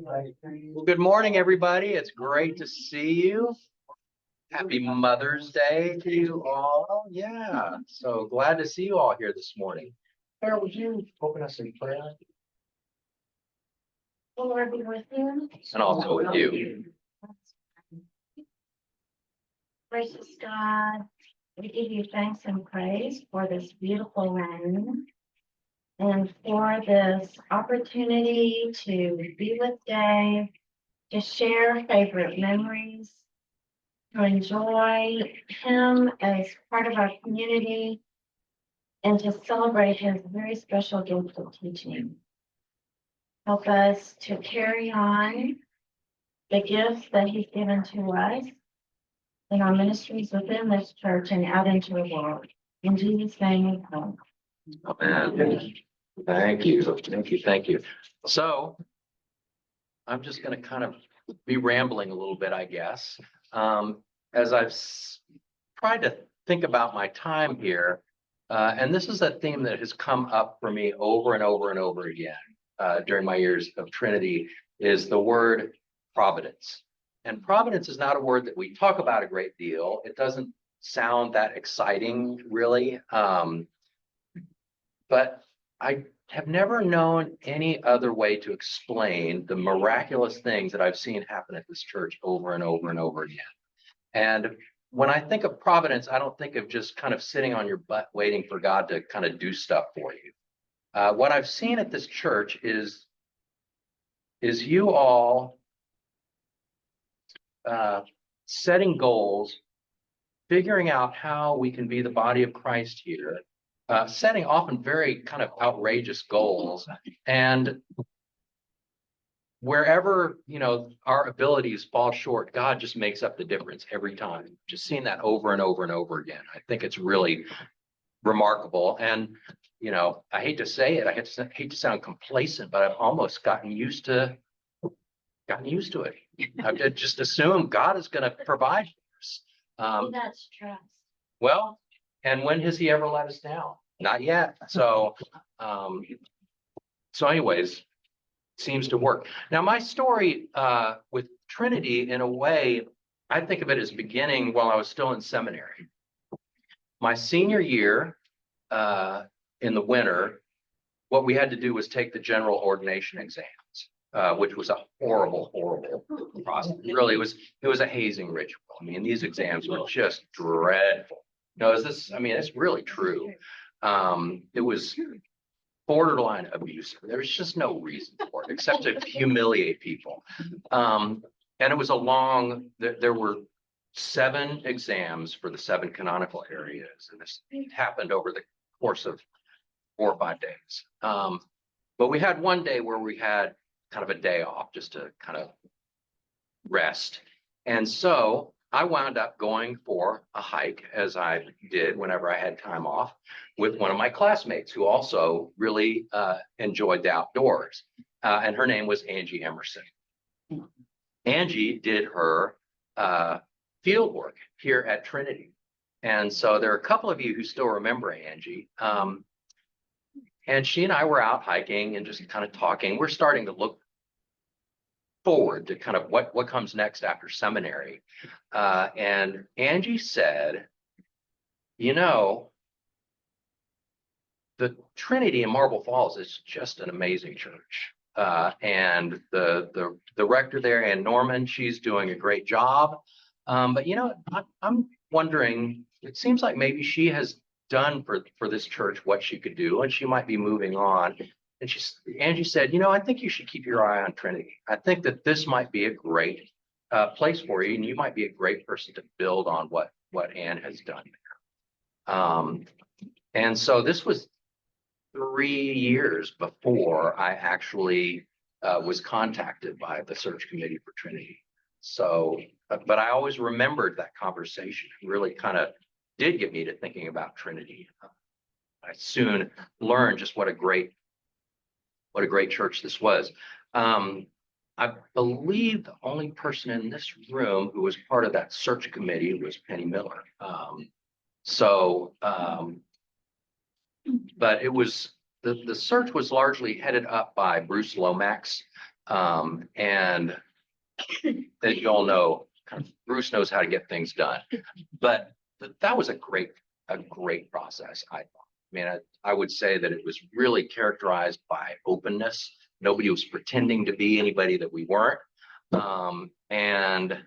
Well, good morning, everybody. It's great to see you. Happy Mother's Day to you all. Yeah, so glad to see you all here this morning. Sarah, would you open us in prayer? Lord be with you. And also with you. Gracious God, we give you thanks and praise for this beautiful rain and for this opportunity to be with Dave, to share favorite memories, to enjoy him as part of our community, and to celebrate his very special gift of teaching. Help us to carry on the gifts that he's given to us in our ministries within this church and out into the world. In Jesus' name we pray. Amen. Thank you. Thank you. Thank you. So I'm just going to kind of be rambling a little bit, I guess. As I've tried to think about my time here, and this is a theme that has come up for me over and over and over again during my years of Trinity, is the word providence. And providence is not a word that we talk about a great deal. It doesn't sound that exciting, really. But I have never known any other way to explain the miraculous things that I've seen happen at this church over and over and over again. And when I think of providence, I don't think of just kind of sitting on your butt waiting for God to kind of do stuff for you. What I've seen at this church is you all setting goals, figuring out how we can be the body of Christ here, setting often very kind of outrageous goals, and wherever our abilities fall short, God just makes up the difference every time. Just seeing that over and over and over again. I think it's really remarkable. And I hate to say it, I hate to sound complacent, but I've almost gotten used to it. I've just assumed God is going to provide for us. That's trust. Well, and when has he ever let us down? Not yet. So anyways, seems to work. Now, my story with Trinity, in a way, I think of it as beginning while I was still in seminary. My senior year in the winter, what we had to do was take the general ordination exams, which was a horrible process. Really, it was a hazing ritual. I mean, these exams were just dreadful. It's really true. It was borderline abusive. There was just no reason for it except to humiliate people. And it was there were 7 exams for the 7 canonical areas. And this happened over the course of 4 or 5 days. But we had one day where we had kind of a day off just to kind of rest. And so I wound up going for a hike, as I did whenever I had time off, with one of my classmates who also really enjoyed the outdoors. And her name was Angie Emerson. Angie did her field work here at Trinity. And so there are a couple of you who still remember Angie. And she and I were out hiking and just kind of talking. We're starting to look forward to kind of what comes next after seminary. And Angie said, the Trinity in Marble Falls is just an amazing church. And the rector there, Ann Norman, she's doing a great job. But I'm wondering, it seems like maybe she has done for this church what she could do, and she might be moving on. And Angie said, I think you should keep your eye on Trinity. I think that this might be a great place for you, and you might be a great person to build on what Ann has done there. And so this was 3 years before I actually was contacted by the search committee for Trinity. So, but I always remembered that conversation. It really kind of did get me to thinking about Trinity. I soon learned just what a great church this was. I believe the only person in this room who was part of that search committee was Penny Miller. But it was the search was largely headed up by Bruce Lomax, And as you all know, Bruce knows how to get things done. But that was a great process, I thought. I mean, I would say that it was really characterized by openness. Nobody was pretending to be anybody that we weren't. And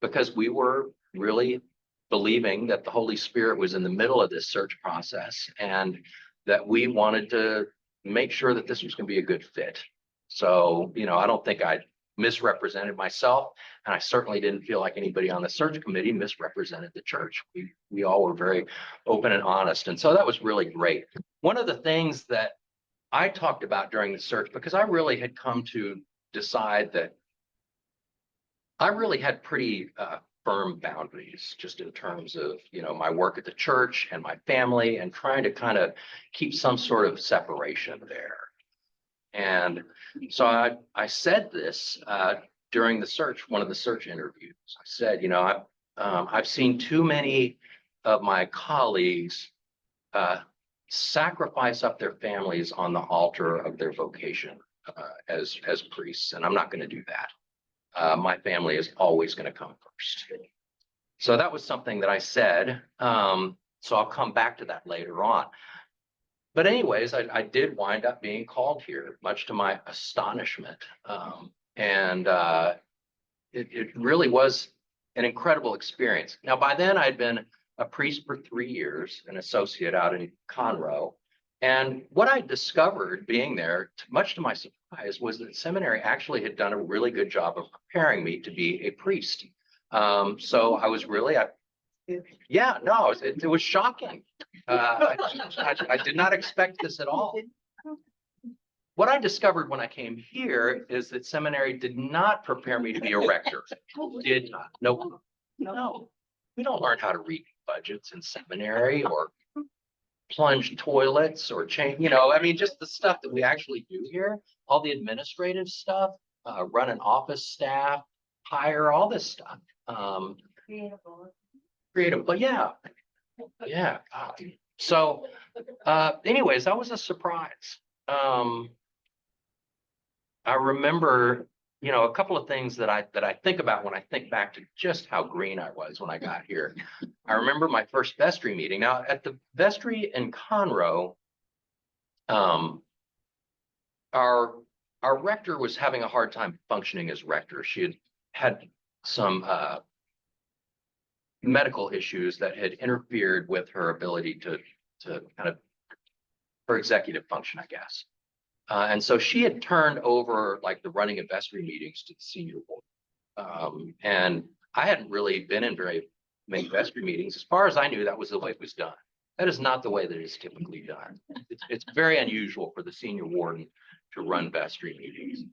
because we were really believing that the Holy Spirit was in the middle of this search process and that we wanted to make sure that this was going to be a good fit. So, I don't think I misrepresented myself, and I certainly didn't feel like anybody on the search committee misrepresented the church. We all were very open and honest, and so that was really great. One of the things that I talked about during the search, because I really had come to decide that I really had pretty firm boundaries just in terms of, my work at the church and my family, and trying to kind of keep some sort of separation there. And so I said this during the search, one of the search interviews. I said, I've seen too many of my colleagues sacrifice up their families on the altar of their vocation as priests, and I'm not going to do that. My family is always going to come first. So that was something that I said. So I'll come back to that later on. But anyways, I did wind up being called here, much to my astonishment. And it really was an incredible experience. Now, by then I'd been a priest for 3 years, an associate out in Conroe. And what I discovered being there, much to my surprise, was that seminary actually had done a really good job of preparing me to be a priest. So I was really, yeah, no, it was shocking. I did not expect this at all. What I discovered when I came here is that seminary did not prepare me to be a rector. Did not. No. We don't learn how to read budgets in seminary, or plunge toilets, or change, just the stuff that we actually do here, all the administrative stuff, run an office staff, hire, all this stuff. Creative, but yeah. So, anyways, that was a surprise. I remember, a couple of things that I think about when I think back to just how green I was when I got here. I remember my first vestry meeting. Now, at the vestry in Conroe, our rector was having a hard time functioning as rector. She had some medical issues that had interfered with her ability to kind of her executive function, I guess. And so she had turned over like the running of vestry meetings to the senior board. And I hadn't really been in very many vestry meetings. As far as I knew, that was the way it was done. That is not the way that it's typically done. It's very unusual for the senior warden to run vestry meetings.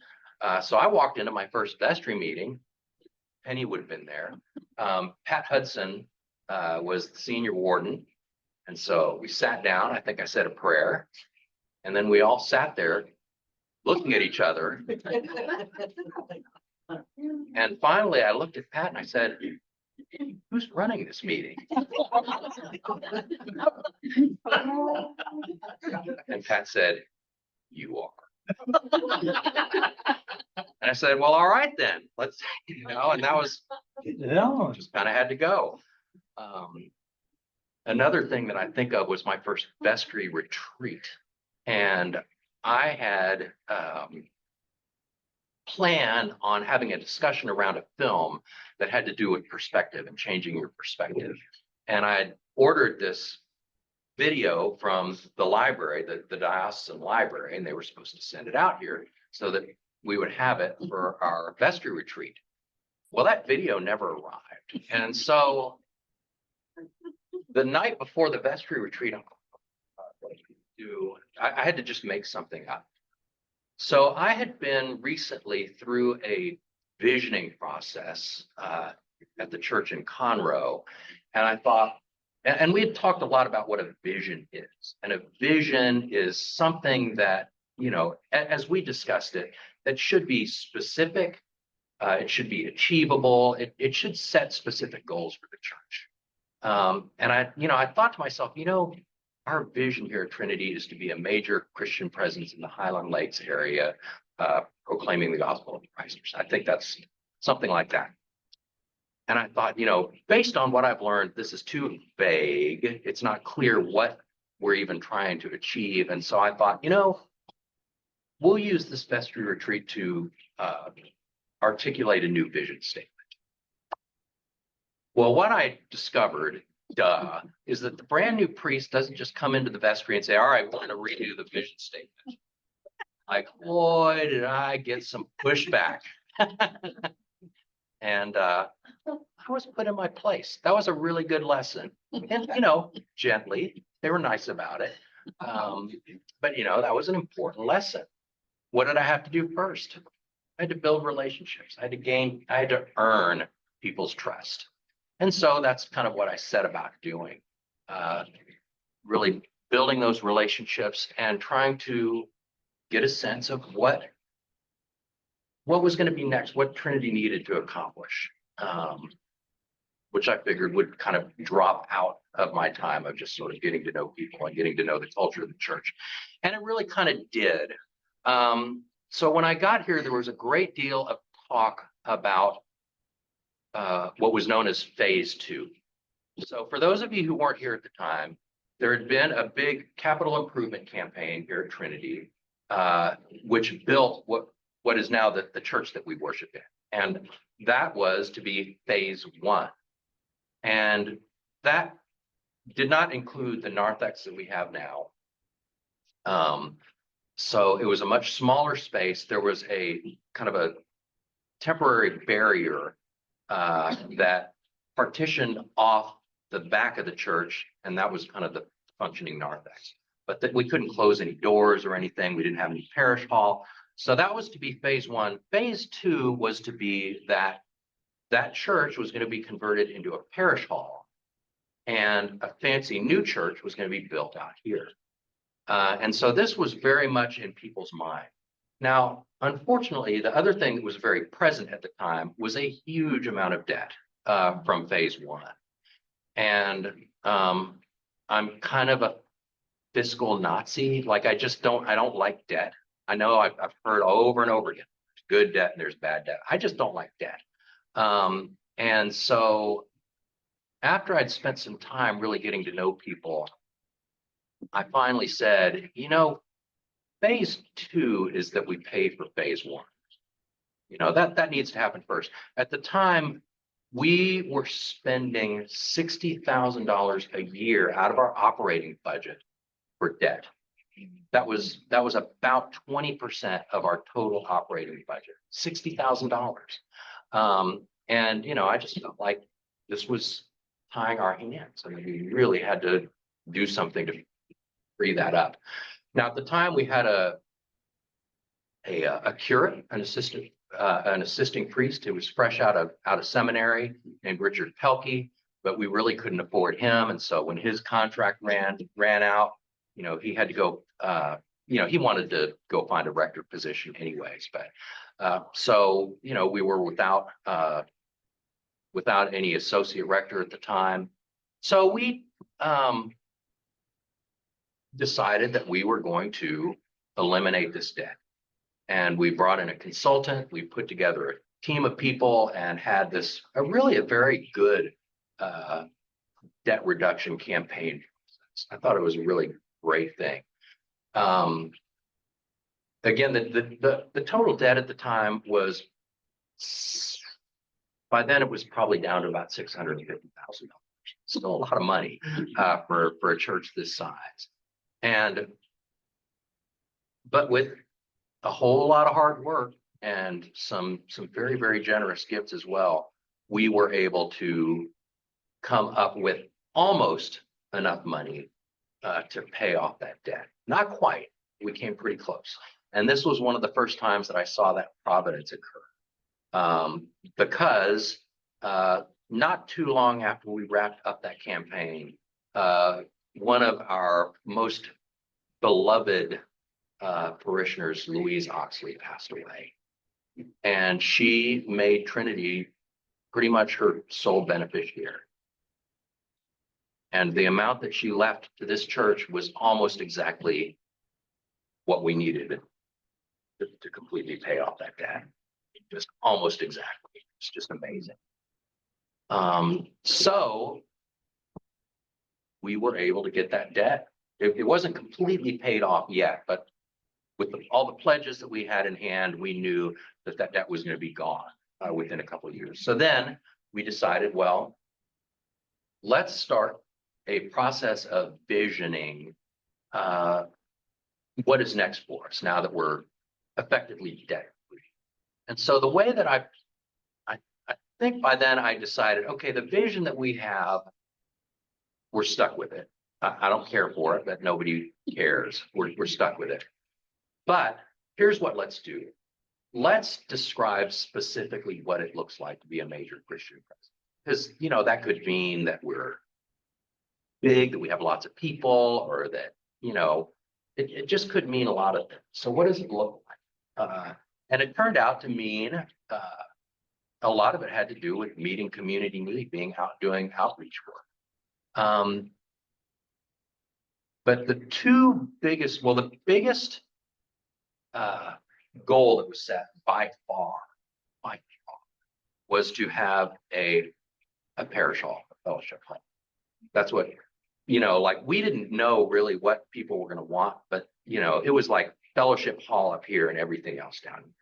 So I walked into my first vestry meeting. Penny would have been there. Pat Hudson was the senior warden. And so we sat down. I think I said a prayer. And then we all sat there looking at each other. And finally, I looked at Pat and I said, "Who's running this meeting?" And Pat said, "You are." And I said, "Well, all right then, let's," and that was, just kind of had to go. Another thing that I think of was my first vestry retreat. And I had planned on having a discussion around a film that had to do with perspective and changing your perspective. And I had ordered this video from the library, the diocesan library, and they were supposed to send it out here so that we would have it for our vestry retreat. Well, that video never arrived. And so the night before the vestry retreat, I had to just make something up. So I had been recently through a visioning process at the church in Conroe, and I thought, and we had talked a lot about what a vision is. And a vision is something that, as we discussed it, that should be specific, it should be achievable, it should set specific goals for the church. And I thought to myself, our vision here at Trinity is to be a major Christian presence in the Highland Lakes area proclaiming the gospel of Christ. I think that's something like that. And I thought, you know, based on what I've learned, this is too vague. It's not clear what we're even trying to achieve. And so I thought, you know, we'll use this vestry retreat to articulate a new vision statement. Well, what I discovered, is that the brand new priest doesn't just come into the vestry and say, all right, we're going to redo the vision statement. Like, boy, did I get some pushback. And I was put in my place. That was a really good lesson. And, you know, gently, they were nice about it. But, you know, that was an important lesson. What did I have to do first? I had to build relationships. I had to earn people's trust. And so that's kind of what I set about doing. Really building those relationships and trying to get a sense of what was going to be next, what Trinity needed to accomplish, which I figured would kind of drop out of my time of just sort of getting to know people and getting to know the culture of the church. And it really kind of did. So when I got here, there was a great deal of talk about what was known as phase 2. So for those of you who weren't here at the time, there had been a big capital improvement campaign here at Trinity, which built what is now the church that we worship in. And that was to be phase 1. And that did not include the narthex that we have now. So it was a much smaller space. There was a kind of a temporary barrier that partitioned off the back of the church, and that was kind of the functioning narthex. But that we couldn't close any doors or anything. We didn't have any parish hall. So that was to be phase 1. Phase 2 was to be that church was going to be converted into a parish hall, and a fancy new church was going to be built out here. And so this was very much in people's mind. Now, unfortunately, the other thing that was very present at the time was a huge amount of debt from phase 1. And I'm kind of a fiscal Nazi. Like, I don't like debt. I know I've heard over and over again, there's good debt and there's bad debt. I just don't like debt. And so after I'd spent some time really getting to know people, I finally said, you know, phase 2 is that we pay for phase 1. You know, that needs to happen first. At the time, we were spending $60,000 a year out of our operating budget for debt. That was about 20% of our total operating budget, $60,000. And, you know, I just felt like this was tying our hands. I mean, we really had to do something to free that up. Now, at the time, we had a curate, an assisting priest who was fresh out of seminary, named Richard Pelkey, but we really couldn't afford him. And so when his contract ran out, you know, he had to go. You know, he wanted to go find a rector position anyways. But so, you know, we were without any associate rector at the time. So we decided that we were going to eliminate this debt. And we brought in a consultant. We put together a team of people and had this a very good debt reduction campaign. I thought it was a really great thing. Again, the total debt at the time was, by then it was probably down to about $650,000. Still a lot of money for a church this size. But with a whole lot of hard work and some very, very generous gifts as well, we were able to come up with almost enough money to pay off that debt. Not quite. We came pretty close. And this was one of the first times that I saw that providence occur. Because not too long after we wrapped up that campaign, one of our most beloved parishioners, Louise Oxley, passed away. And she made Trinity pretty much her sole beneficiary. And the amount that she left to this church was almost exactly what we needed. to completely pay off that debt. Just almost exactly. It's just amazing. So we were able to get that debt. It wasn't completely paid off yet, but with all the pledges that we had in hand, we knew that that debt was going to be gone within a couple of years. So then we decided, well, let's start a process of visioning what is next for us now that we're effectively debt free. And so the way that I think by then I decided, okay, the vision that we have, we're stuck with it. I don't care for it, but nobody cares. We're stuck with it. But here's what let's do. Let's describe specifically what it looks like to be a major Christian president. Because, you know, that could mean that we're big, that we have lots of people, or that, you know, it just could mean a lot of things. So what does it look like? And it turned out to mean a lot of it had to do with meeting community need, being out doing outreach work. But the biggest goal that was set by far, was to have a parish hall, a fellowship hall. That's what, you know, like we didn't know really what people were going to want, but, you know, it was like fellowship hall up here and everything else down here.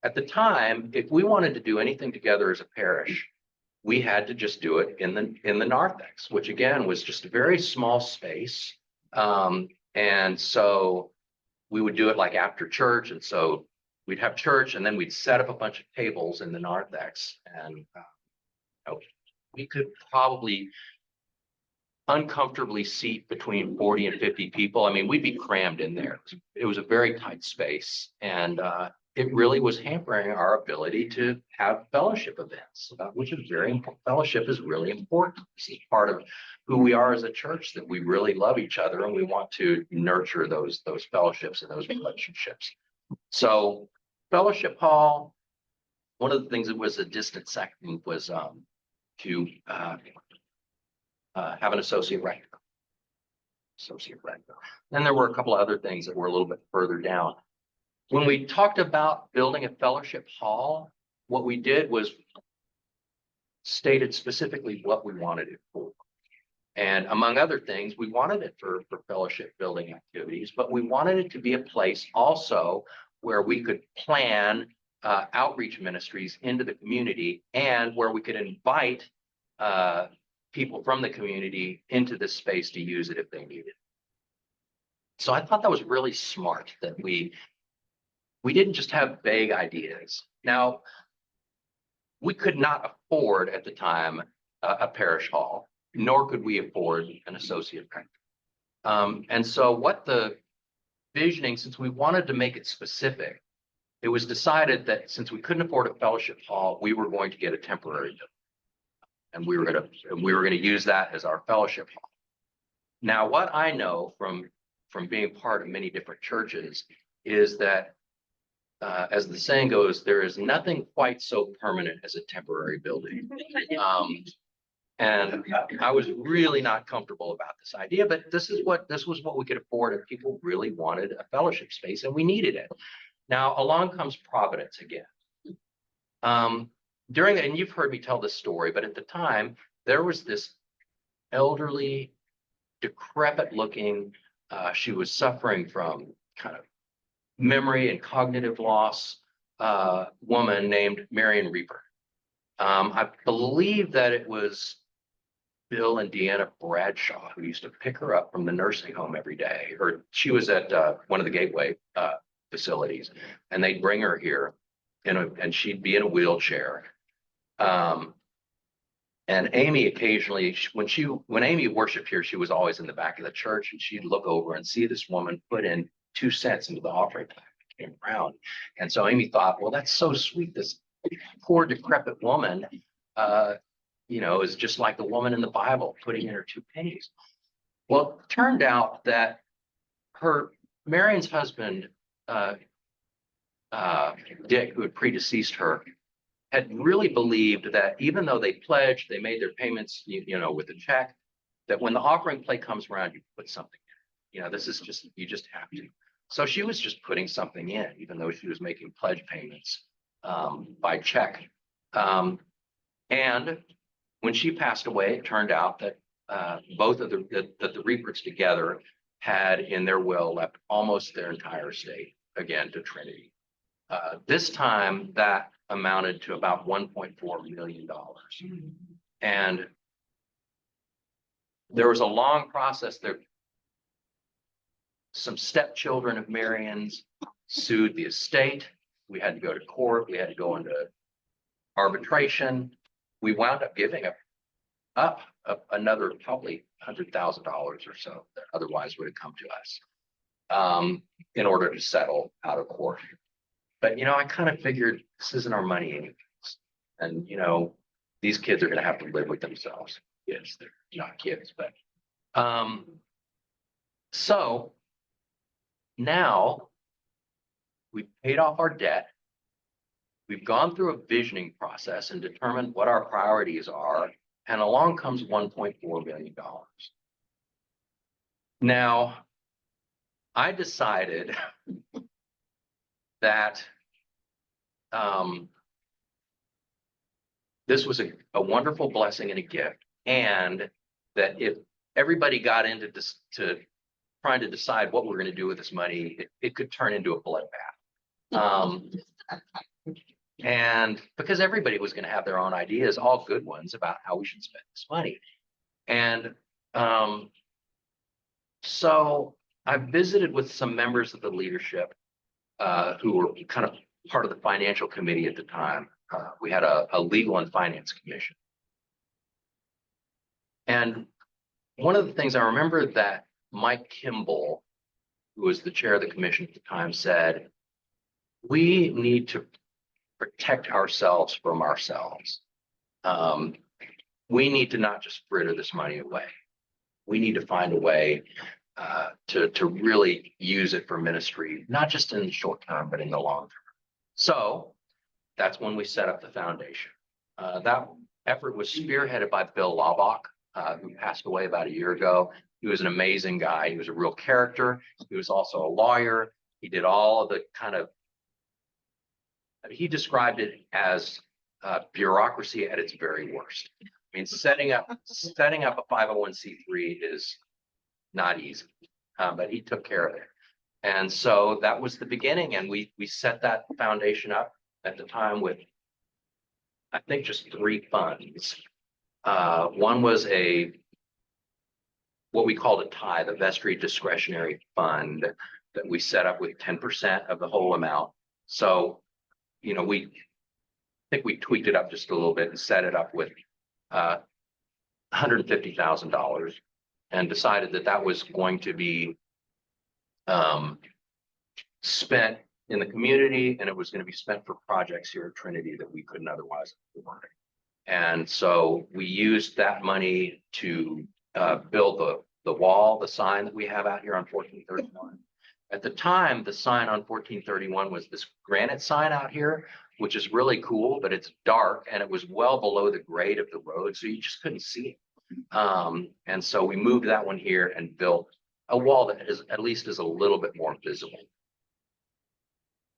At the time, if we wanted to do anything together as a parish, we had to just do it in the narthex, which again was just a very small space. And so we would do it like after church. And so we'd have church and then we'd set up a bunch of tables in the narthex. And we could probably uncomfortably seat between 40 and 50 people. I mean, we'd be crammed in there. It was a very tight space. And it really was hampering our ability to have fellowship events, which is very important. Fellowship is really important. This is part of who we are as a church, that we really love each other and we want to nurture those fellowships and those relationships. So fellowship hall, one of the things that was a distant second was to have an associate rector. Then there were a couple of other things that were a little bit further down. When we talked about building a fellowship hall, what we did was stated specifically what we wanted it for. And among other things, we wanted it for fellowship building activities, but we wanted it to be a place also where we could plan outreach ministries into the community, and where we could invite people from the community into this space to use it if they needed it. So I thought that was really smart, that we didn't just have vague ideas. Now, we could not afford at the time a parish hall, nor could we afford an associate rector. And so what the visioning, since we wanted to make it specific, it was decided that since we couldn't afford a fellowship hall, we were going to get a temporary building. And we were going to use that as our fellowship hall. Now, what I know from being part of many different churches is that, as the saying goes, there is nothing quite so permanent as a temporary building. And I was really not comfortable about this idea, but this was what we could afford, and people really wanted a fellowship space, and we needed it. Now, along comes Providence again. And you've heard me tell this story, but at the time, there was this elderly, decrepit looking, she was suffering from kind of memory and cognitive loss, woman named Marion Reaper. I believe that it was Bill and Deanna Bradshaw who used to pick her up from the nursing home every day. Or she was at one of the Gateway facilities, and they'd bring her here, and she'd be in a wheelchair. And Amy occasionally, when Amy worshiped here, she was always in the back of the church, and she'd look over and see this woman put in 2 cents into the offering plate came around. And so Amy thought, well, that's so sweet. This poor decrepit woman, is just like the woman in the Bible putting in her 2 pennies. Well, it turned out that Marion's husband, Dick, who had predeceased her, had really believed that even though they pledged, they made their payments, with a check, that when the offering plate comes around, you put something in. This is just, you just have to. So she was just putting something in, even though she was making pledge payments by check. And when she passed away, it turned out that both of the Rieperts together had in their will left almost their entire estate again to Trinity. This time that amounted to about $1.4 million. And there was a long process there. Some stepchildren of Marion's sued the estate. We had to go to court. We had to go into arbitration. We wound up giving up another probably $100,000 or so that otherwise would have come to us in order to settle out of court. But, I kind of figured this isn't our money anyways. And, these kids are going to have to live with themselves. Yes, they're not kids, but so now we've paid off our debt. We've gone through a visioning process and determined what our priorities are. And along comes $1.4 million. Now, I decided that this was a wonderful blessing and a gift, and that if everybody got into this to trying to decide what we're going to do with this money, it could turn into a bloodbath. And because everybody was going to have their own ideas, all good ones, about how we should spend this money. And so I visited with some members of the leadership who were kind of part of the financial committee at the time. We had a legal and finance commission. And one of the things I remember that Mike Kimball, who was the chair of the commission at the time, said, we need to protect ourselves from ourselves. We need to not just fritter this money away. We need to find a way to really use it for ministry, not just in the short term, but in the long term. So that's when we set up the foundation. That effort was spearheaded by Bill Laubach, who passed away about a year ago. He was an amazing guy. He was a real character. He was also a lawyer. He did all of the he described it as bureaucracy at its very worst. I mean, setting up a 501c3 is not easy, but he took care of it. And so that was the beginning. And we set that foundation up at the time with, I think, just 3 funds. One was what we called a tie, the vestry discretionary fund, that we set up with 10% of the whole amount. So, I think we tweaked it up just a little bit and set it up with $150,000 and decided that was going to be spent in the community, and it was going to be spent for projects here at Trinity that we couldn't otherwise afford. And so we used that money to build the wall, the sign that we have out here on 1431. At the time, the sign on 1431 was this granite sign out here, which is really cool, but it's dark and it was well below the grade of the road, so you just couldn't see it. And so we moved that one here and built a wall that at least is a little bit more visible.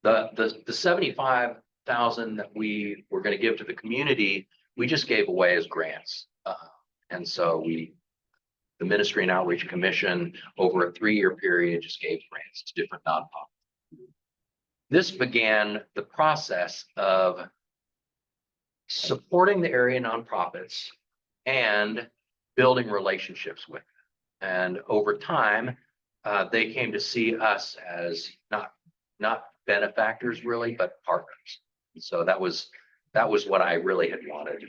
The 75,000 that we were going to give to the community, we just gave away as grants. And so the Ministry and Outreach Commission, over a 3-year period, just gave grants to different nonprofits. This began the process of supporting the area nonprofits and building relationships with them. And over time, they came to see us as not benefactors really, but partners. And so that was what I really had wanted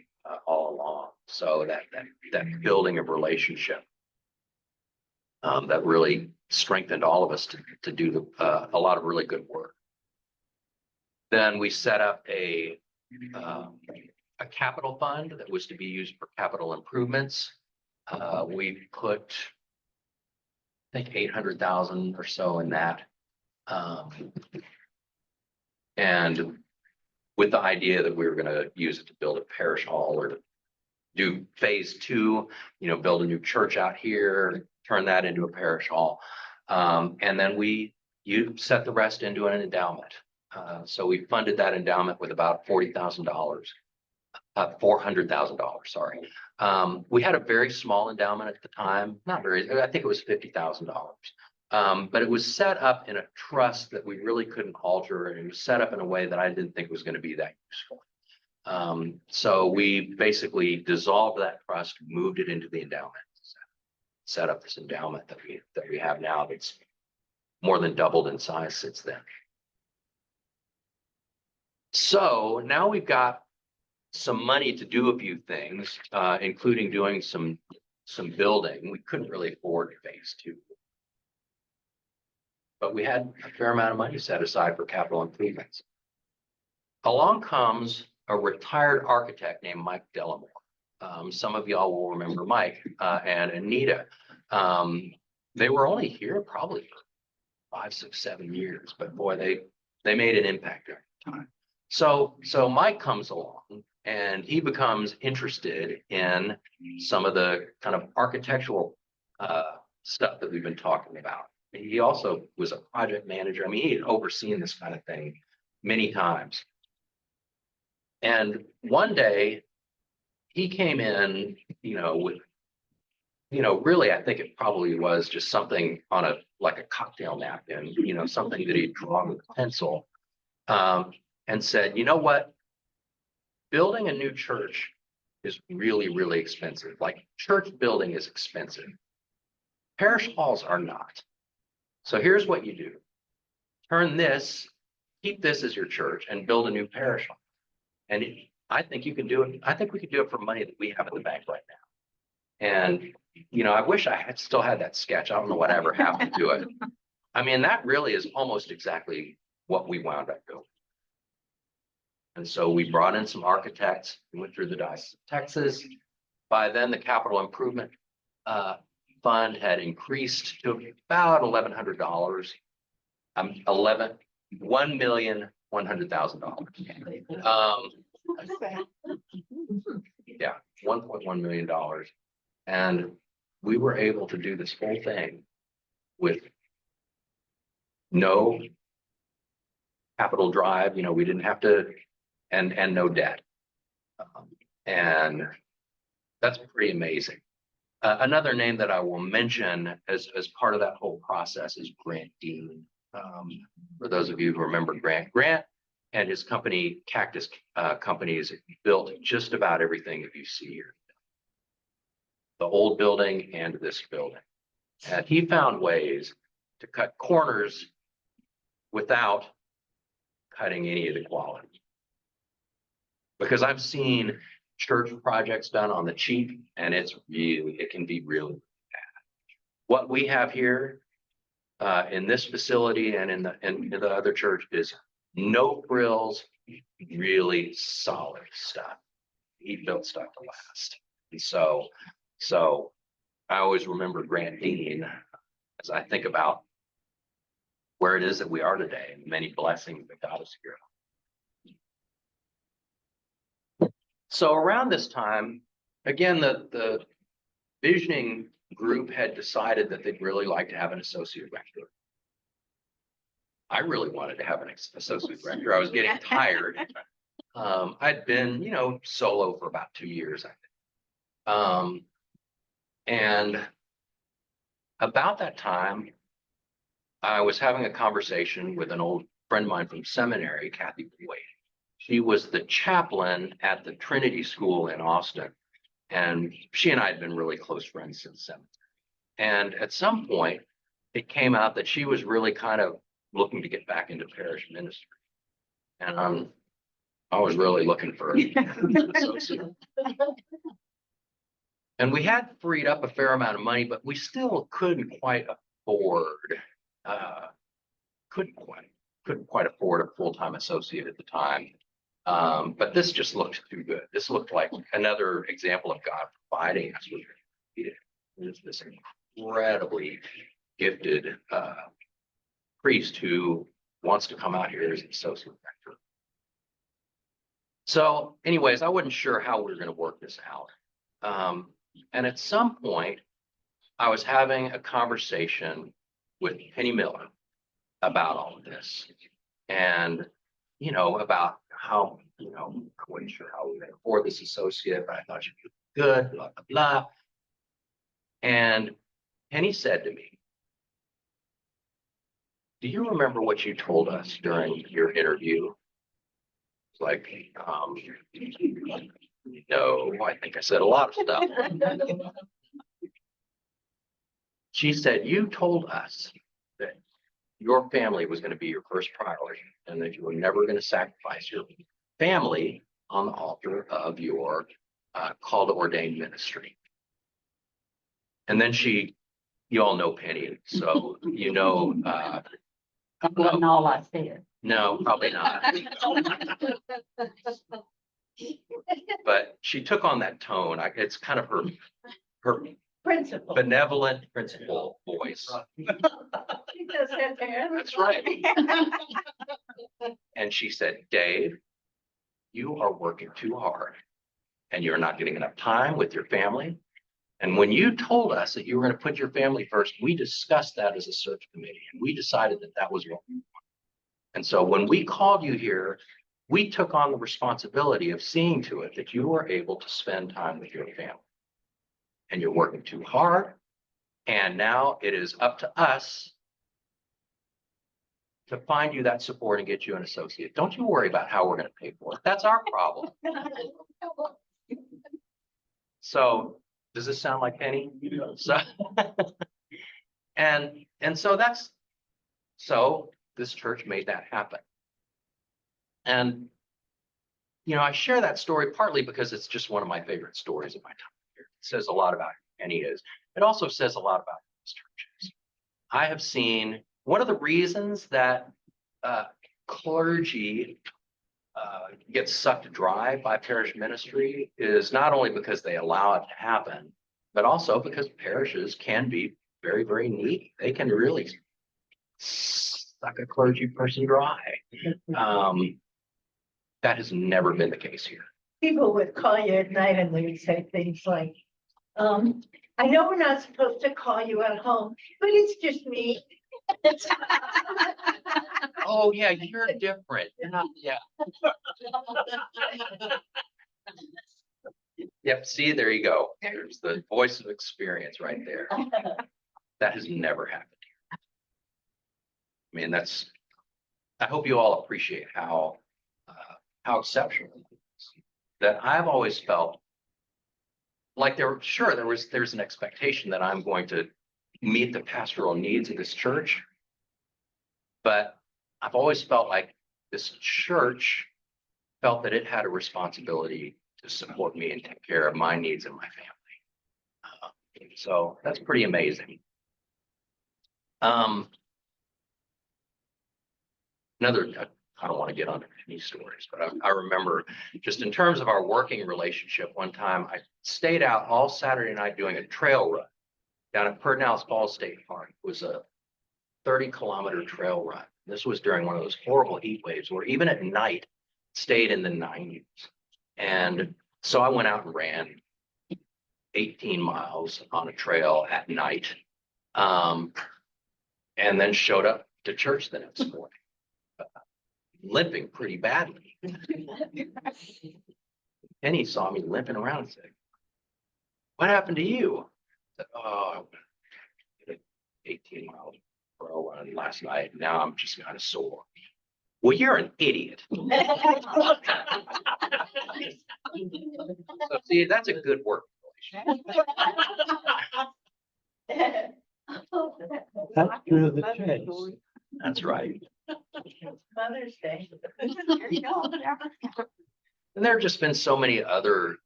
all along. So that building of relationship that really strengthened all of us to do a lot of really good work. Then we set up a capital fund that was to be used for capital improvements. We put, I think, 800,000 or so in that. And with the idea that we were going to use it to build a parish hall or to do phase 2, build a new church out here, turn that into a parish hall. And then we you set the rest into an endowment. So we funded that endowment with about $40,000, $400,000, sorry. We had a very small endowment at the time, not very, I think it was $50,000. But it was set up in a trust that we really couldn't alter, and it was set up in a way that I didn't think was going to be that useful. So we basically dissolved that trust, moved it into the endowment, set up this endowment that we have now that's more than doubled in size since then. So now we've got some money to do a few things, including doing some building. We couldn't really afford phase two, but we had a fair amount of money set aside for capital improvements. Along comes a retired architect named Mike Delamore. Some of y'all will remember Mike and Anita. They were only here probably for 5, 6, 7 years, but boy, they made an impact during the time. So Mike comes along and he becomes interested in some of the kind of architectural stuff that we've been talking about. He also was a project manager. I mean, he had overseen this kind of thing many times. And one day he came in, with, really, I think it probably was just something on like a cocktail napkin, something that he'd drawn with a pencil, and said, you know what? Building a new church is really, really expensive. Like, church building is expensive. Parish halls are not. So here's what you do. Keep this as your church and build a new parish hall. And I think you can do it. I think we could do it for money that we have in the bank right now. And, I wish I had still had that sketch. I don't know whatever happened to it. I mean, that really is almost exactly what we wound up doing. And so we brought in some architects, we went through the Diocese of Texas. By then, the capital improvement fund had increased to about $1,100. $1,100,000. Yeah, $1.1 million. And we were able to do this whole thing with no capital drive. We didn't have to, and no debt. And that's pretty amazing. Another name that I will mention as part of that whole process is Grant Dean. For those of you who remember Grant and his company, Cactus Companies, built just about everything that you see here. The old building and this building. And he found ways to cut corners without cutting any of the quality. Because I've seen church projects done on the cheap, and it can be really bad. What we have here in this facility and in the other church is no frills, really solid stuff. He built stuff to last. And so I always remember Grant Dean as I think about where it is that we are today and the many blessings that got us here. So around this time, again, the visioning group had decided that they'd really like to have an associate rector. I really wanted to have an associate rector. I was getting tired. I'd been, solo for about 2 years, I think. And about that time, I was having a conversation with an old friend of mine from seminary, Kathy Boyd. She was the chaplain at the Trinity School in Austin. And she and I had been really close friends since seminary. And at some point, it came out that she was really kind of looking to get back into parish ministry. And I was really looking for an associate. And we had freed up a fair amount of money, but we still couldn't quite afford, couldn't quite afford a full-time associate at the time. But this just looked too good. This looked like another example of God providing us with this incredibly gifted priest who wants to come out here as an associate rector. So anyways, I wasn't sure how we were going to work this out. And at some point, I was having a conversation with Penny Miller. about all of this. And, about how, I wasn't sure how we were going to afford this associate, but I thought she'd be good, blah, blah, blah. And Penny said to me, do you remember what you told us during your interview? It's like, no, I think I said a lot of stuff. She said, you told us that your family was going to be your first priority and that you were never going to sacrifice your family on the altar of your call to ordained ministry. And then you all know Penny, so That wasn't all I said. no, probably not. But she took on that tone. It's kind of her Principal. benevolent principal voice. She does have hair. That's right. And she said, Dave, you are working too hard and you're not getting enough time with your family. And when you told us that you were going to put your family first, we discussed that as a search committee and we decided that that was what we wanted. And so when we called you here, we took on the responsibility of seeing to it that you were able to spend time with your family. And you're working too hard. And now it is up to us to find you that support and get you an associate. Don't you worry about how we're going to pay for it. That's our problem. So does this sound like Penny? So, and so this church made that happen. And, I share that story partly because it's just one of my favorite stories of my time here. It says a lot about who Penny is. It also says a lot about who this church is. I have seen one of the reasons that clergy gets sucked dry by parish ministry is not only because they allow it to happen, but also because parishes can be very, very needy. They can really suck a clergy person dry. That has never been the case here. People would call you at night and they would say things like, I know we're not supposed to call you at home, but it's just me. Oh, yeah, you're different. You're not, yeah. Yep, see, there you go. There's the voice of experience right there. That has never happened here. I mean, I hope you all appreciate how exceptional it is. That I've always felt like there's an expectation that I'm going to meet the pastoral needs of this church. But I've always felt like this church felt that it had a responsibility to support me and take care of my needs and my family. So that's pretty amazing. I don't want to get on any stories, but I remember just in terms of our working relationship, one time I stayed out all Saturday night doing a trail run down at Pedernales Falls State Park. It was a 30-kilometer trail run. This was during one of those horrible heat waves where even at night it stayed in the 90s. And so I went out and ran 18 miles on a trail at night, and then showed up to church the next morning, limping pretty badly. And he saw me limping around and said, what happened to you? I said, oh, I did 18 miles trail run last night. Now I'm just kind of sore. Well, you're an idiot. So see, that's a good work relationship. That's true of the chase. That's right. Mother's Day. And there have just been so many other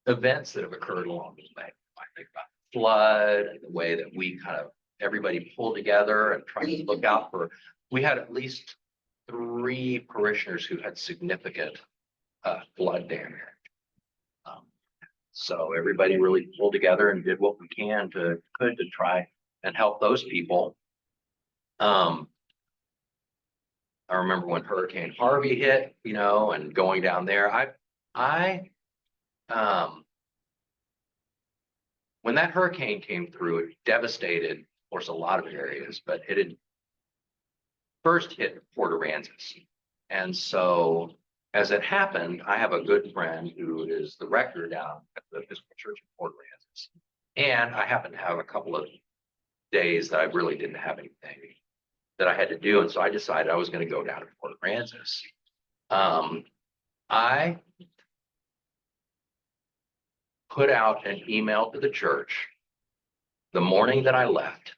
events that have occurred along the way. I think about the flood and the way that we everybody pulled together and tried to look out for. We had at least 3 parishioners who had significant flood damage. So everybody really pulled together and did what we could to try and help those people. I remember when Hurricane Harvey hit, and going down there, when that hurricane came through, it devastated course, a lot of areas, but it had first hit Port Aransas. And so as it happened, I have a good friend who is the rector down at the Episcopal Church in Port Aransas. And I happened to have a couple of days that I really didn't have anything that I had to do. And so I decided I was going to go down to Port Aransas. I put out an email to the church the morning that I left,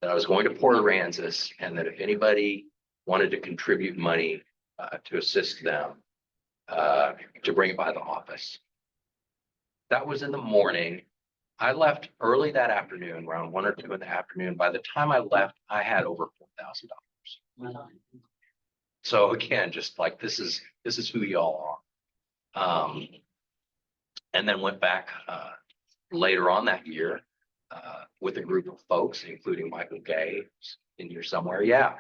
that I was going to Port Aransas, and that if anybody wanted to contribute money to assist them, to bring it by the office. That was in the morning. I left early that afternoon, around 1 or 2 in the afternoon. By the time I left, I had over $4,000. So again, just like this is who y'all are. And then went back later on that year with a group of folks, including Michael Gay in here somewhere. Yeah.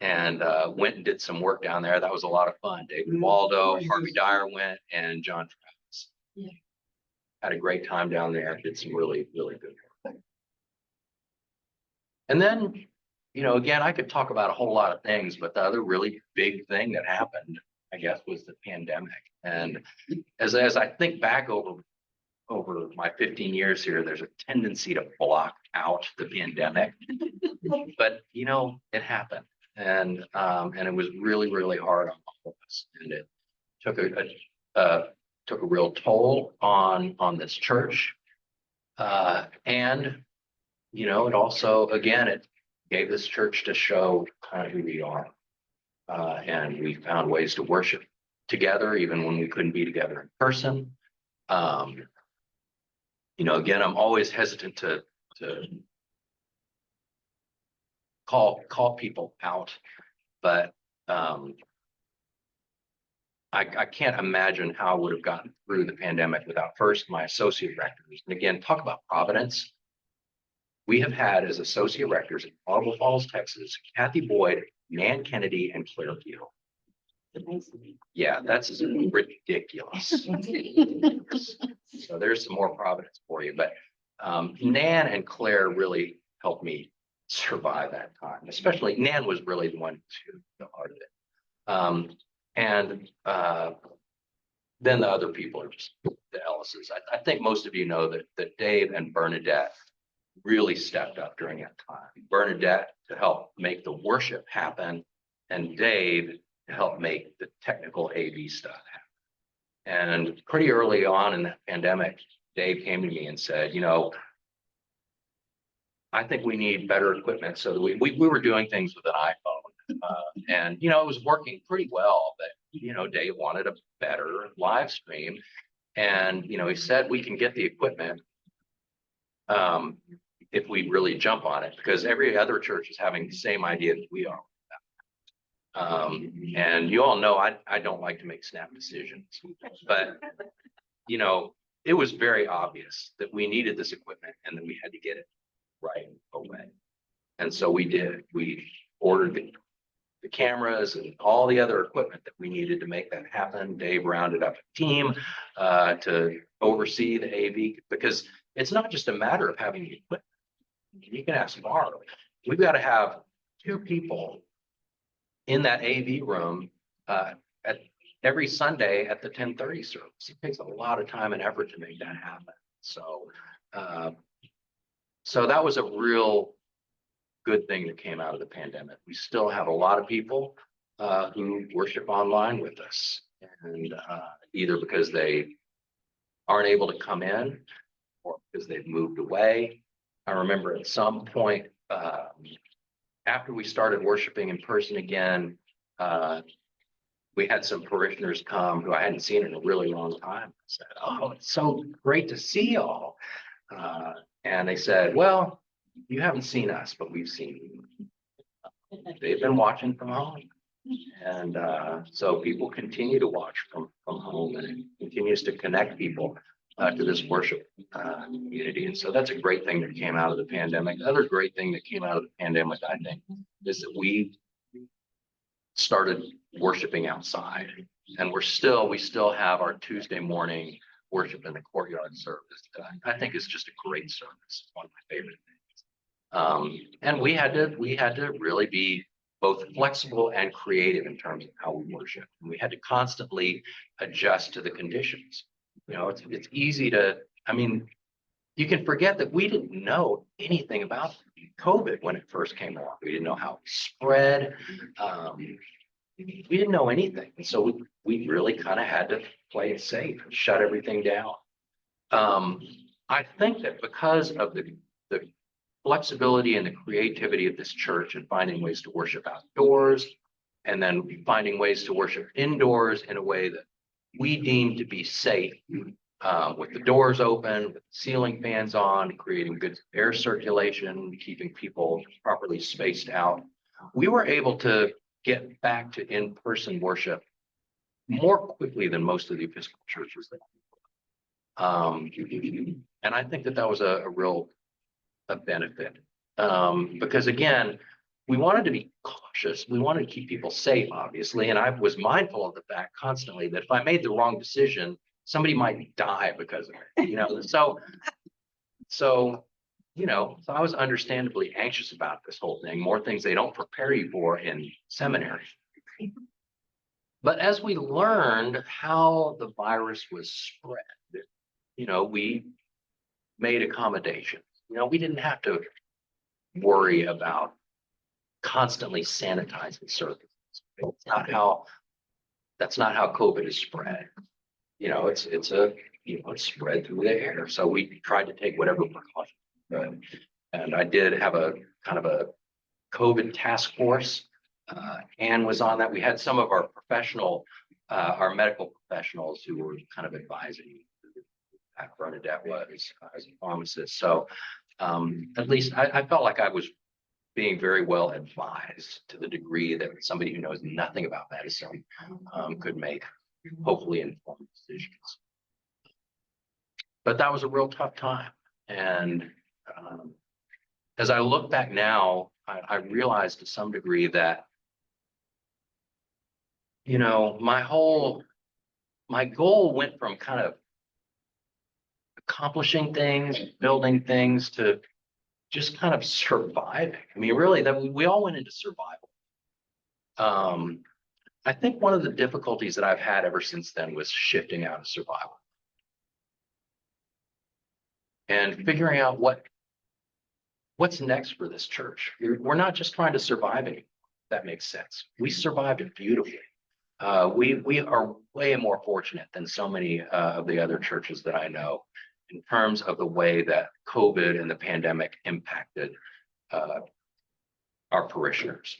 And went and did some work down there. That was a lot of fun. David Waldo, Harvey Dyer went, and John Travis. Yeah. Had a great time down there. Did some really, really good work. And then, you know, again, I could talk about a whole lot of things, but the other really big thing that happened, I guess, was the pandemic. And as I think back over my 15 years here, there's a tendency to block out the pandemic, but you know, it happened, and it was really, really hard on all of us, and it took a real toll on this church, and you know, it also, again, it gave this church to show kind of who we are, and we found ways to worship together even when we couldn't be together in person. You know, again, I'm always hesitant to call people out, but I can't imagine how I would have gotten through the pandemic without first my associate rectors. And again, talk about providence. We have had as associate rectors in Marble Falls, Texas, Kathy Boyd, Nan Kennedy, and Claire Gill. Yeah, that's ridiculous. So there's some more providence for you, but Nan and Claire really helped me survive that time. Especially Nan was really the one to the heart of it. And then the other people are just the Ellises. I think most of you know that Dave and Bernadette really stepped up during that time. Bernadette to help make the worship happen, and Dave to help make the technical AV stuff happen. And pretty early on in the pandemic, Dave came to me and said, you know, I think we need better equipment. So that we were doing things with an iPhone, and you know, it was working pretty well, but you know, Dave wanted a better live stream, and you know, he said we can get the equipment if we really jump on it, because every other church is having the same idea that we are. And you all know I don't like to make snap decisions, but you know, it was very obvious that we needed this equipment and that we had to get it right away. And so we did. We ordered the cameras and all the other equipment that we needed to make that happen. Dave rounded up a team to oversee the AV, because it's not just a matter of having the equipment. You can ask Barb. We've got to have 2 people in that AV room at every Sunday at the 10:30 service. It takes a lot of time and effort to make that happen. So, so that was a real good thing that came out of the pandemic. We still have a lot of people who worship online with us, and either because they aren't able to come in or because they've moved away. I remember at some point after we started worshiping in person again, we had some parishioners come who I hadn't seen in a really long time. I said, oh, it's so great to see y'all. And they said, well, you haven't seen us, but we've seen you. They've been watching from home. And so people continue to watch from home, and it continues to connect people to this worship community. And so that's a great thing that came out of the pandemic. The other great thing that came out of the pandemic, I think, is that we started worshiping outside, and we still have our Tuesday morning worship in the courtyard service. I think it's just a great service. It's one of my favorite things. And we had to really be both flexible and creative in terms of how we worship. And we had to constantly adjust to the conditions. You know, it's easy to, I mean, you can forget that we didn't know anything about COVID when it first came along. We didn't know how it spread. We didn't know anything. And so we really kind of had to play it safe and shut everything down. I think that because of the flexibility and the creativity of this church and finding ways to worship outdoors and then finding ways to worship indoors in a way that we deem to be safe, with the doors open, with ceiling fans on, creating good air circulation, keeping people properly spaced out. We were able to get back to in-person worship more quickly than most of the Episcopal churches. And I think that was a real benefit. Because again, we wanted to be cautious. We wanted to keep people safe, obviously. And I was mindful of the fact constantly that if I made the wrong decision, somebody might die because of it, you know? So, you know, so I was understandably anxious about this whole thing, more things they don't prepare you for in seminary. But as we learned how the virus was spread, you know, we made accommodations. You know, we didn't have to worry about constantly sanitizing surfaces. That's not how COVID is spread. You know, it's spread through the air. So we tried to take whatever precautions we could. And I did have a kind of a COVID task force. Anne was on that. We had some of our medical professionals who were kind of advising. Bernadette was as a pharmacist. So at least I felt like I was being very well advised to the degree that somebody who knows nothing about medicine could make hopefully informed decisions. But that was a real tough time. And as I look back now, I realized to some degree that, you know, my goal went from kind of accomplishing things, building things to just kind of surviving. I mean, really, that we all went into survival. I think one of the difficulties that I've had ever since then was shifting out of survival and figuring out what's next for this church. We're not just trying to survive anymore. That makes sense. We survived it beautifully. We are way more fortunate than so many of the other churches that I know in terms of the way that COVID and the pandemic impacted our parishioners.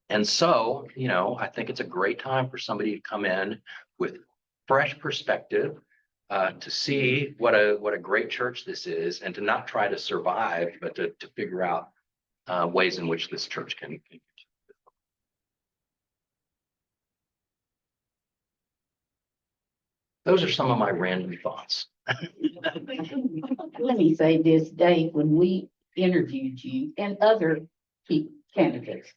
And so, you know, I think it's a great time for somebody to come in with fresh perspective, to see what a great church this is, and to not try to survive, but to figure out ways in which this church can. Those are some of my random thoughts. Let me say this, Dave, when we interviewed you and other candidates,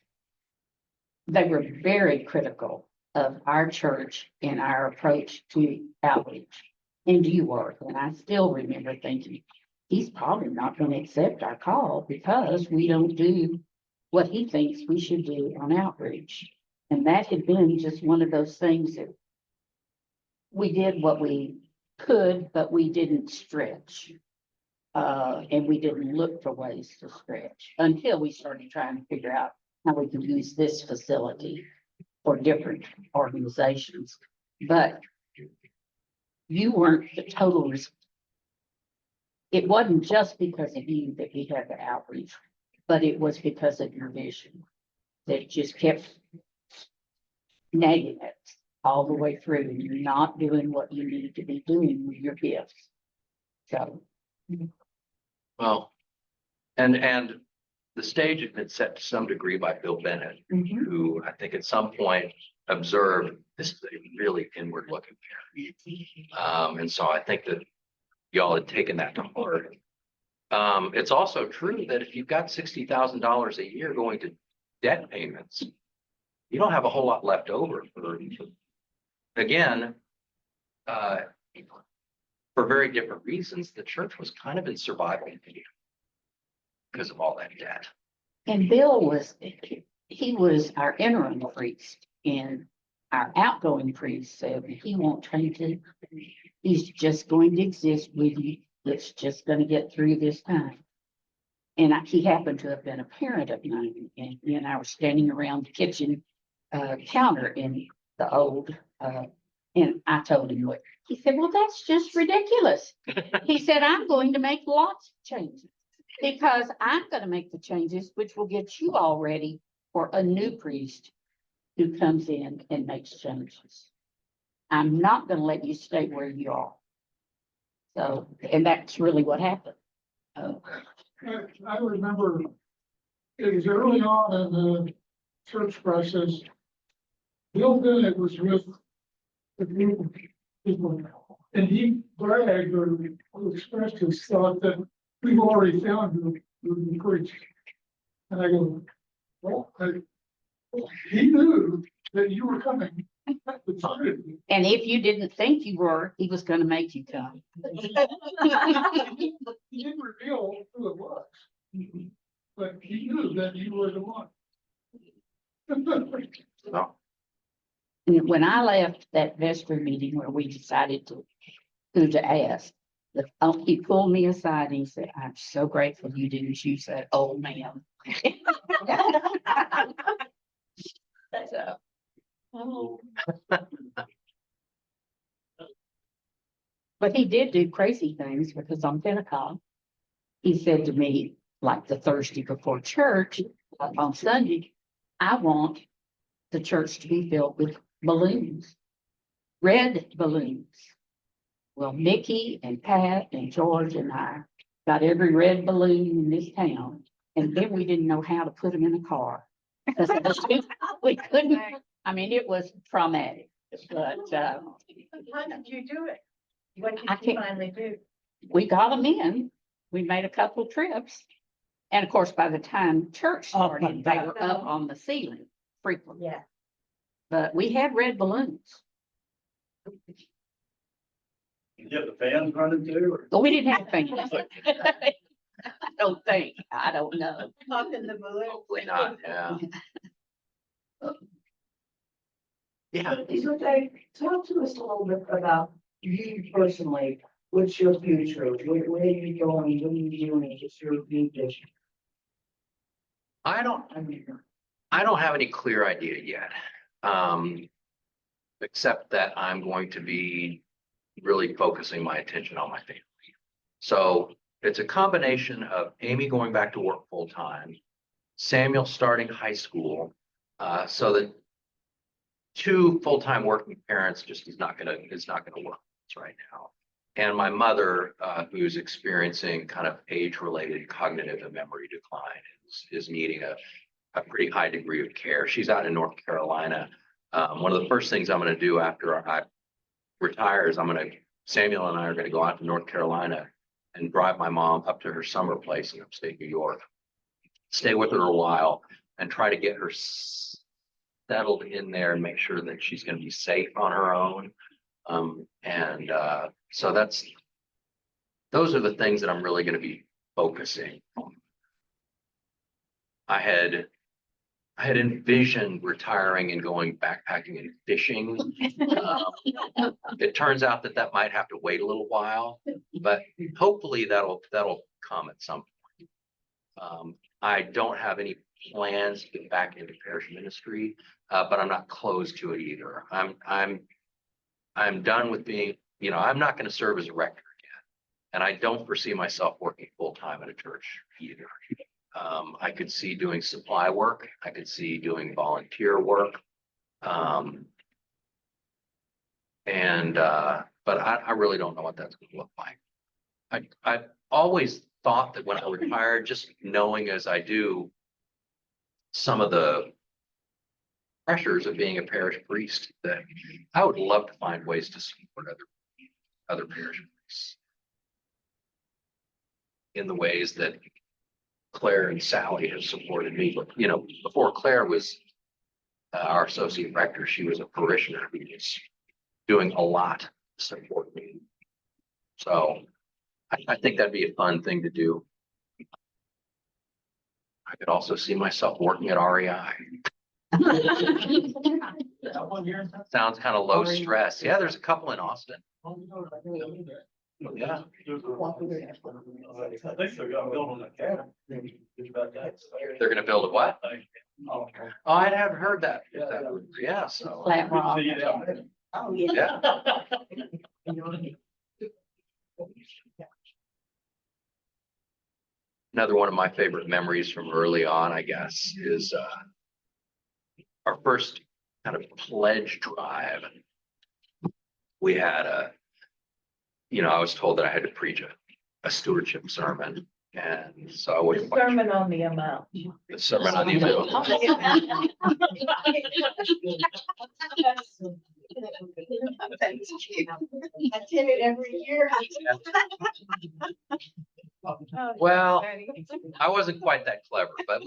they were very critical of our church and our approach to outreach. And you were, and I still remember thinking, he's probably not going to accept our call because we don't do what he thinks we should do on outreach. And that had been just one of those things that we did what we could, but we didn't stretch. And we didn't look for ways to stretch until we started trying to figure out how we could use this facility for different organizations. But you weren't the total risk. It wasn't just because of you that we had the outreach, but it was because of your vision that just kept nagging it all the way through. And you're not doing what you need to be doing with your gifts. So. Well, and the stage had been set to some degree by Bill Bennett, who I think at some point observed this is a really inward looking pair. And so I think that y'all had taken that to heart. It's also true that if you've got $60,000 a year going to debt payments, you don't have a whole lot left over for again, for very different reasons. The church was kind of in survival. because of all that debt. And Bill was, he was our interim priest, and our outgoing priest said he won't change it. He's just going to exist with you. It's just gonna get through this time. And he happened to have been a parent of mine, and he and I were standing around the kitchen counter in the old, and I told him what, he said, well, that's just ridiculous. He said, I'm going to make lots of changes, because I'm gonna make the changes, which will get you all ready for a new priest who comes in and makes changes. I'm not gonna let you stay where you are. So, and that's really what happened. I remember it was early on in the church process. Bill Bennett was with the group of people, and he bragged or expressed his thought that we've already found the priest. And I go, well, he knew that you were coming. And if you didn't think you were, he was gonna make you come. He didn't reveal who it was, but he knew that you were the one. So, And when I left that vestry meeting where we decided who to ask, he pulled me aside and he said, I'm so grateful you didn't choose that old man. So, but he did do crazy things, because on Pentecost, he said to me, like the Thursday before church, on Sunday, I want the church to be filled with balloons, red balloons. Well, Mickey and Pat and George and I got every red balloon in this town, and then we didn't know how to put them in a car. We couldn't, I mean, it was traumatic, but, How did you do it? What I did you can't- finally do? we got them in. We made a couple trips. And of course, by the time church started, they were up on the ceiling frequently. Yeah. But we had red balloons. You get the fans running too, or? But we didn't have fans. I don't think, I don't know. Popping the balloon. hopefully not, yeah. Yeah, So Dave, talk to us a little bit about you personally. What's your future? Where are you going? What are you doing? What's your new vision? I don't have any clear idea yet. Except that I'm going to be really focusing my attention on my family. So it's a combination of Amy going back to work full time, Samuel starting high school, so that two full-time working parents just is not gonna work right now. And my mother, who's experiencing kind of age-related cognitive and memory decline, is needing a pretty high degree of care. She's out in North Carolina. One of the first things I'm going to do after I retire is Samuel and I are going to go out to North Carolina and drive my mom up to her summer place in upstate New York, stay with her a while, and try to get her settled in there and make sure that she's going to be safe on her own. So those are the things that I'm really going to be focusing on. I had envisioned retiring and going backpacking and fishing. It turns out that might have to wait a little while, but hopefully that'll come at some point. I don't have any plans to get back into parish ministry, but I'm not closed to it either. I'm done with being, I'm not going to serve as a rector again, and I don't foresee myself working full time at a church either. I could see doing supply work. I could see doing volunteer work. But I really don't know what that's going to look like. I've always thought that when I retired, just knowing as I do some of the pressures of being a parish priest, that I would love to find ways to support other parish priests in the ways that Claire and Sally have supported me. But, before Claire was our associate rector, she was a parishioner who was doing a lot to support me. So I think that'd be a fun thing to do. I could also see myself working at REI. Sounds kind of low stress. Yeah, there's a couple in Austin. Yeah. I think they're gonna build on the cabin. They're gonna build a what? Oh. Oh, I haven't heard that. Yeah, so, Flat rock. Oh, yeah. Another one of my favorite memories from early on, I guess, is our first kind of pledge drive. We had I was told that I had to preach a stewardship sermon. And so I wouldn't. Sermon on the amount. The sermon on the amount. I did it every year. Well, I wasn't quite that clever, but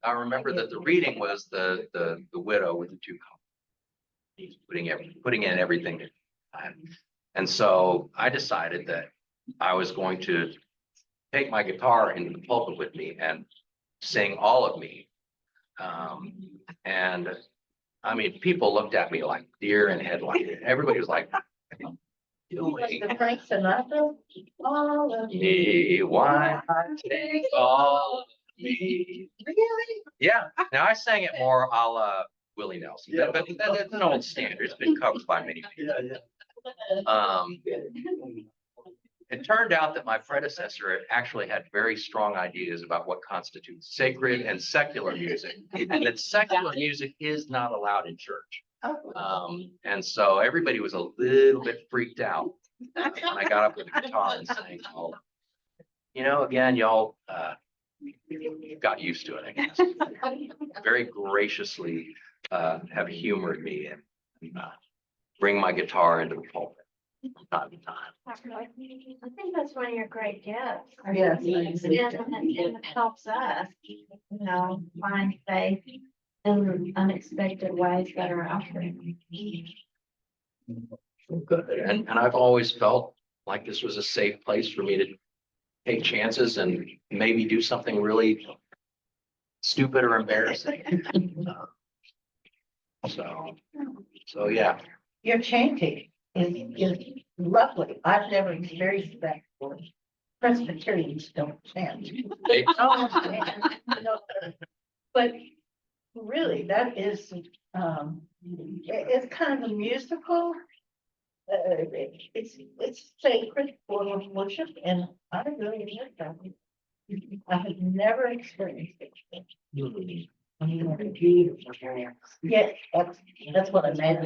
I remember that the reading was the widow with the two copies, putting in everything. And so I decided that I was going to take my guitar into the pulpit with me and sing all of me. And I mean, people looked at me like deer in headlights. Everybody was like, Was the Frank Sinatra? All of me, why take all of me? Really? Yeah, now I sang it more a la Willie Nelson, but that's an old standard. It's been covered by many people. It turned out that my predecessor actually had very strong ideas about what constitutes sacred and secular music, and that secular music is not allowed in church. And so everybody was a little bit freaked out when I got up with the guitar and sang all. Again, y'all got used to it, I guess. Very graciously have humored me and bring my guitar into the pulpit from time to time. I think that's one of your great gifts. Yes. And it helps us, find faith in unexpected ways that are out there. Good. And I've always felt like this was a safe place for me to take chances and maybe do something really stupid or embarrassing. So yeah. Your chanting is lovely. I've never experienced that before. Presbyterians don't chant. But really, that is, it's kind of a musical. It's sacred form of worship, and I really like that. I have never experienced it. Yes, that's what I meant.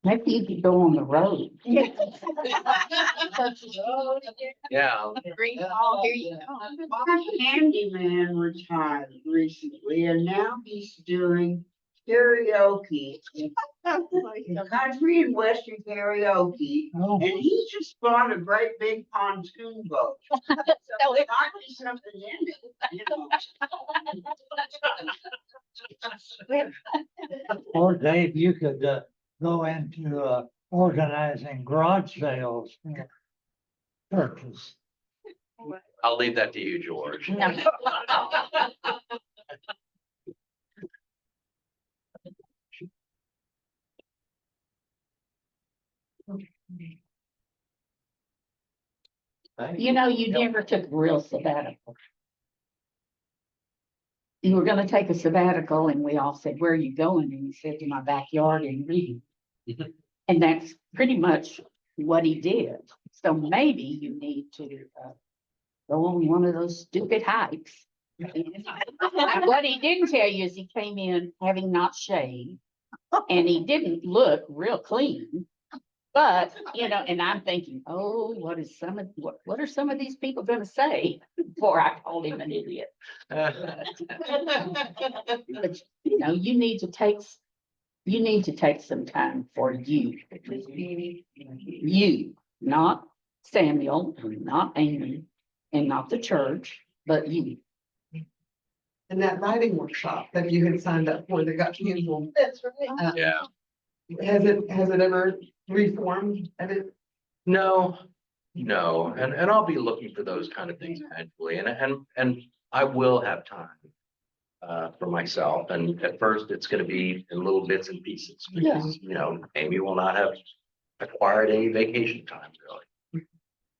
Maybe you could go on the road. Yeah. My handyman retired recently and now he's doing karaoke. Country and western karaoke. And he just bought a great big pontoon boat. So there might be something in it. Or Dave, you could go into organizing garage sales for churches. I'll leave that to you, George. You never took a real sabbatical. You were gonna take a sabbatical and we all said, where are you going? And you said, to my backyard and reading. And that's pretty much what he did. So maybe you need to go on one of those stupid hikes. What he didn't tell you is he came in having not shaved and he didn't look real clean. But, and I'm thinking, oh, what are some of these people gonna say before I called him an idiot? But, you need to take some time for you. You, not Samuel, not Amy, and not the church, but you. And that writing workshop that you had signed up for that got canceled. That's right. Yeah. Has it ever reformed? No, No, and I'll be looking for those kind of things eventually, and I will have time. For myself, and at first it's gonna be in little bits and pieces, because, Amy will not have acquired any vacation time really.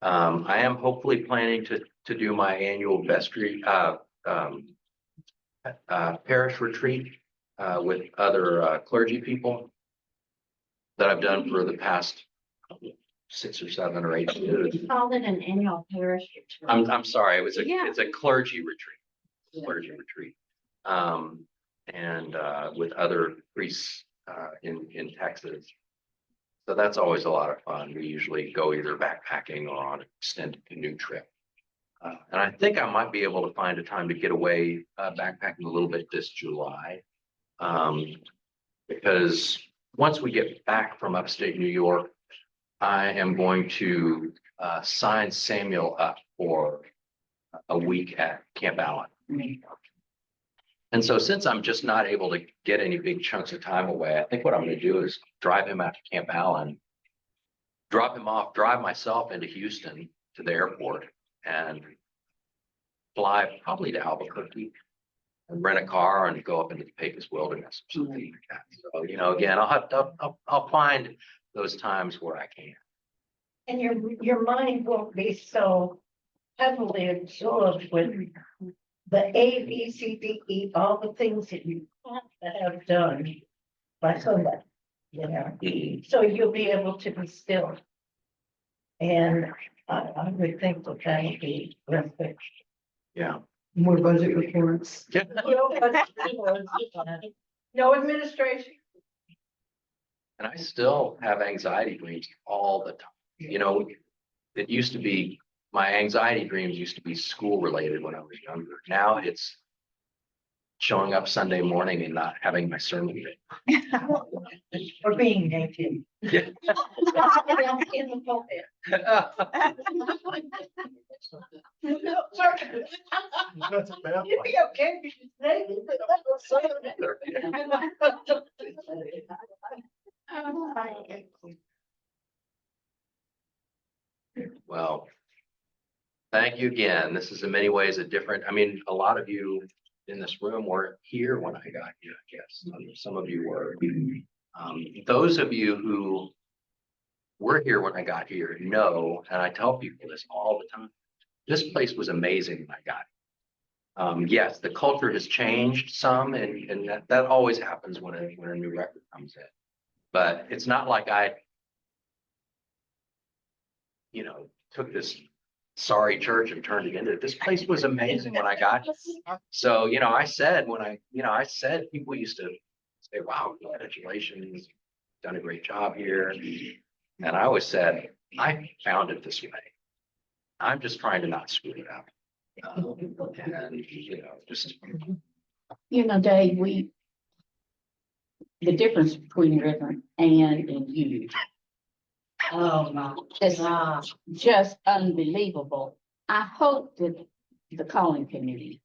I am hopefully planning to do my annual vestry, parish retreat, with other clergy people that I've done for the past 6 or 7 or 8 years. Call it an annual parish retreat. I'm sorry, Yeah. it's a clergy retreat. And with other priests in Texas. So that's always a lot of fun. We usually go either backpacking or on an extended canoe trip. And I think I might be able to find a time to get away backpacking a little bit this July. Because once we get back from upstate New York, I am going to sign Samuel up for a week at Camp Allen. And so since I'm just not able to get any big chunks of time away, I think what I'm gonna do is drive him out to Camp Allen, drop him off, drive myself into Houston to the airport, and fly probably to Albuquerque and rent a car and go up into the Pecos Wilderness or something like that. So, again, I'll find those times where I can. And your mind won't be so heavily absorbed with the A, B, C, D, E, all the things that you have to have done by somebody, so you'll be able to be still. And I would think that that would be perfect. Yeah. More budget reports. No administration. And I still have anxiety dreams all the time. It used to be, my anxiety dreams used to be school related when I was younger. Now it's showing up Sunday morning and not having my sermon read. Or being naked. Yeah. In the pulpit. That's a bad You'd one. be okay if you was naked, but Well, thank you again. This is in many ways a lot of you in this room weren't here when I got here, I guess. Some of you were. Those of you who were here when I got here know, and I tell people this all the time, this place was amazing when I got here. Yes, the culture has changed some, and that always happens when a new record comes in. But it's not like I took this sorry church and turned it into, this place was amazing when I got here. So, I said people used to say, wow, congratulations, done a great job here. And I always said, I found it this way. I'm just trying to not screw it up. And, just. Dave, the difference between Reverend Ann and you oh my is God. just unbelievable. I hope that the calling committee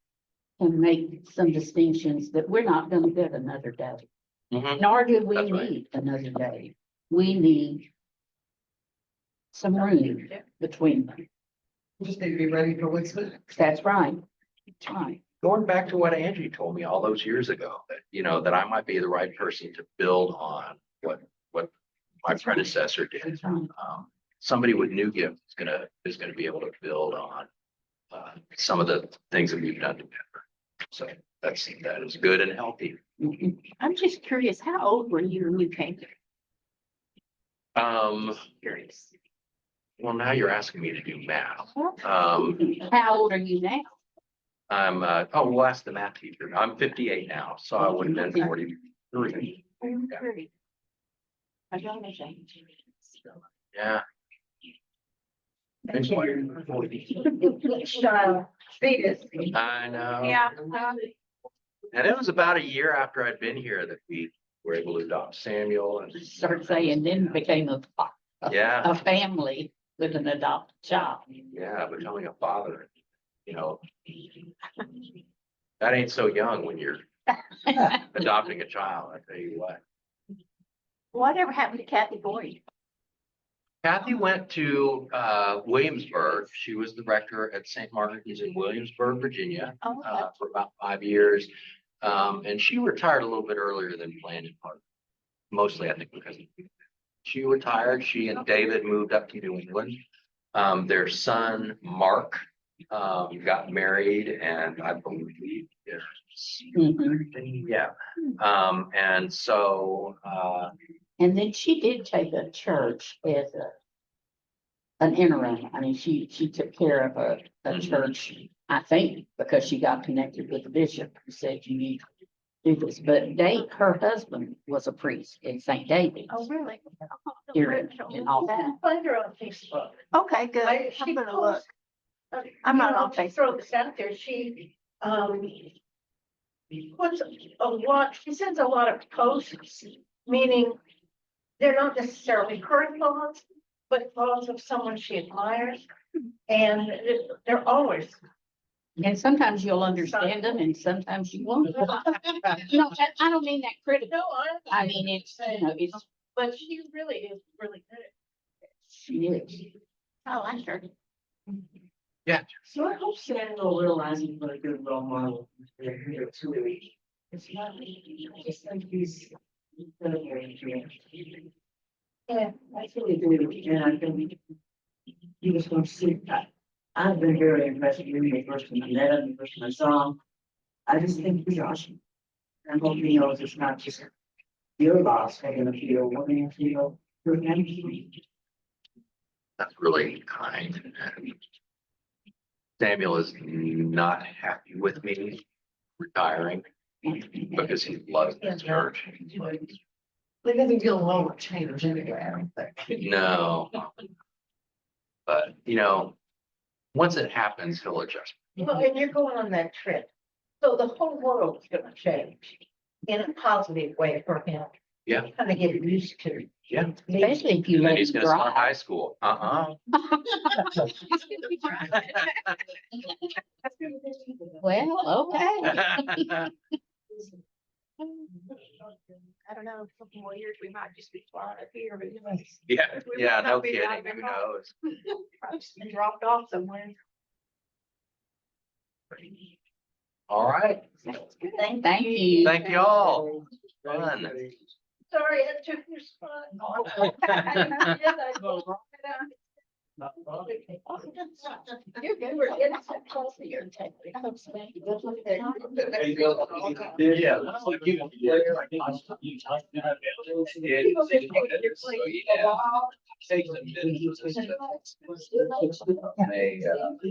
can make some distinctions that we're not gonna get another day, Mhm. nor do we That's right. need another day. We need some room between them. Just need to be ready for what's next. That's right. That's right. Going back to what Angie told me all those years ago, that I might be the right person to build on what my That's right. predecessor did. That's right. Somebody with new gift is gonna be able to build on some of the things that we've done together. So that is good and healthy. I'm just curious, how old were you when you came here? Curious. Well, now you're asking me to do math. How old are you now? We'll ask the math teacher. I'm 58 now, so I would have been 43. Very. I don't know. Yeah. Fetus. I know. Yeah. And it was about a year after I'd been here that we were able to adopt Samuel and. Start saying, then became Yeah, a family with an adopted child. yeah, becoming a father, that ain't so young when you're adopting a child, I tell you what. Whatever happened to Kathy Boyd? Kathy went to Williamsburg. She was the rector at St. Martin's in Williamsburg, Virginia, Oh, okay. for about 5 years. And she retired a little bit earlier than planned in part. Mostly, I think, because she retired. She and David moved up to New England. Their son, Mark, got married, and I believe there's Mhm. yeah. And so And then she did take a church as an interim. I mean, she took care of a Mhm. church, I think, because she got connected with the bishop who said you need to do this. But her husband was a priest in St. David's. Oh, really? Here and all that. Find her on Facebook. Okay, good. She I'm gonna look. posts, I'm not you know, on to throw this out there, she, puts a lot, she sends a lot of posts, meaning they're not necessarily current thoughts, but thoughts of someone she admires. And they're always, And sometimes you'll understand them and sometimes you won't. No, I don't mean that critical. no, I mean, it's, it's, but she really is really good. she is. Oh, I sure. So I hope Samuel realizes what a good role model here too. It's not, just like he's. Yeah. I really do, and I think you just don't see that. I've been very impressed with him, the first time I met him, the first time I saw him. I just think he's awesome. I hope he knows it's not just your loss, they're gonna feel, what they feel for him. that's really kind. Samuel is not happy with me retiring because he loves this church. They doesn't get along with change anyway, I don't think. No. But, once it happens, he'll adjust. Well, and you're going on that trip. So the whole world's gonna change in a positive way for him. Yeah. Kind of get used to. Yeah. Especially if you And let he's him gonna start drive. high school. Well, okay. I don't know, a couple more years, we might just be flying up here, but Yeah, We yeah, might no not be kidding. right Who back home. knows? probably just been dropped off somewhere. All right. Thank you. Thank you all. Fun. Sorry, I took your spot. You're good, we're getting so close to your table. I hope so. Yeah.